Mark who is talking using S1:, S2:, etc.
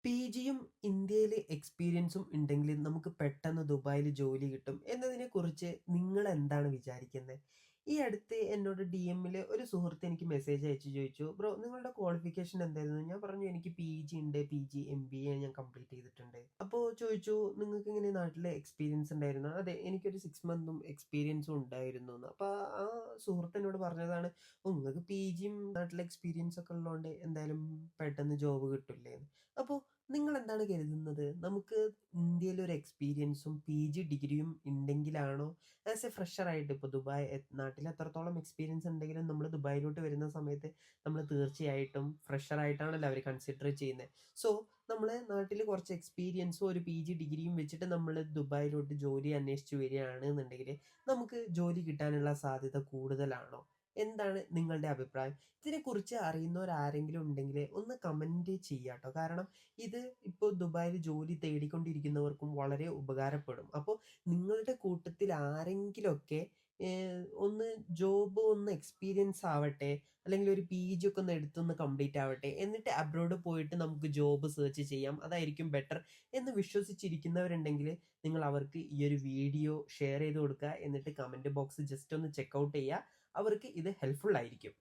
S1: പിജിയും ഇന്ത്യയിൽ എക്സ്പീരിയൻസും ഉണ്ടെങ്കിൽ നമുക്ക് പെട്ടെന്ന് ദുബായിൽ ജോലി കിട്ടും എന്നതിനെ കുറിച്ച് നിങ്ങൾ എന്താണ് വിചാരിക്കുന്നത്? ഈ അടുത്ത് എന്നോട് DMൽ ഒരു സുഹൃത്ത് എനിക്ക് മെസ്സേജ് അയച്ചു ചോദിച്ചു, ബ്രോ നിങ്ങളുടെ ക്വാളിഫിക്കേഷൻ എന്തായിരുന്നു? ഞാൻ പറഞ്ഞു എനിക്ക് PG ഉണ്ട്, PG MBA ഞാൻ കംപ്ലീറ്റ് ചെയ്തിട്ടുണ്ട്. അപ്പോൾ ചോദിച്ചു നിങ്ങൾക്ക് ഇങ്ങനെ നാട്ടിലെ എക്സ്പീരിയൻസ് ഉണ്ടായിരുന്നു? അതെ, എനിക്കൊരു 6 മന്തും എക്സ്പീരിയൻസും ഉണ്ടായിരുന്നു എന്ന്. അപ്പോൾ ആ സുഹൃത്ത് എന്നോട് പറഞ്ഞതാണ്, ഓ നിങ്ങൾക്ക് PGയും നാട്ടിലെ എക്സ്പീരിയൻസ് ഒക്കെ ഉള്ളതുകൊണ്ട് എന്തായാലും പെട്ടെന്ന് ജോബ് കിട്ടില്ലേ എന്ന്. അപ്പോൾ നിങ്ങൾ എന്താണ് കരുതുന്നത്? നമുക്ക് ഇന്ത്യയിൽ ഒരു എക്സ്പീരിയൻസും PG ഡിഗ്രിയും ഉണ്ടെങ്കിലാണോ ആസ് എ ഫ്രഷർ ആയിട്ട് ഇപ്പോൾ ദുബായ് നാട്ടിൽ എത്രത്തോളം എക്സ്പീരിയൻസ് ഉണ്ടെങ്കിലും നമ്മൾ ദുബായിലോട്ട് വരുന്ന സമയത്ത് നമ്മൾ തീർച്ചയായിട്ടും ഫ്രഷർ ആയിട്ടാണല്ലോ അവർ കൺസിഡർ ചെയ്യുന്നത്. സോ നമ്മൾ നാട്ടിൽ കുറച്ച് എക്സ്പീരിയൻസും ഒരു PG ഡിഗ്രിയും വെച്ചിട്ട് നമ്മൾ ദുബായിലോട്ട് ജോലി അന്വേഷിച്ച് വരികയാണ് എന്നുണ്ടെങ്കിൽ നമുക്ക് ജോലി കിട്ടാനുള്ള സാധ്യത കൂടുതലാണോ? എന്താണ് നിങ്ങളുടെ അഭിപ്രായം? ഇതിനെക്കുറിച്ച് അറിയുന്നവരാരെങ്കിലും ഉണ്ടെങ്കിൽ ഒന്ന് കമൻറ്റ് ചെയ്യാം കേട്ടോ. കാരണം ഇത് ഇപ്പോൾ ദുബായിൽ ജോലി തേടിക്കൊണ്ടിരിക്കുന്നവർക്കും വളരെ ഉപകാരപ്പെടും. അപ്പോൾ നിങ്ങളുടെ കൂട്ടത്തിൽ ആരെങ്കിലുമൊക്കെ ഒന്ന് ജോബ് ഒന്ന് എക്സ്പീരിയൻസ് ആവട്ടെ, അല്ലെങ്കിൽ ഒരു PG ഒക്കെ ഒന്ന് എടുത്തൊന്ന് കംപ്ലീറ്റ് ആവട്ടെ, എന്നിട്ട് അബ്രോഡ് പോയിട്ട് നമുക്ക് ജോബ് സെർച്ച് ചെയ്യാം, അതായിരിക്കും ബെറ്റർ എന്ന് വിശ്വസിച്ചിരിക്കുന്നവരുണ്ടെങ്കിൽ നിങ്ങൾ അവർക്ക് ഈ ഒരു വീഡിയോ ഷെയർ ചെയ്ത് കൊടുക്കുക. എന്നിട്ട് കമൻറ്റ് ബോക്സ് ജസ്റ്റ് ഒന്ന് ചെക്ക് ഔട്ട് ചെയ്യുക. അവർക്ക് ഇത് ഹെൽപ്ഫുൾ ആയിരിക്കും.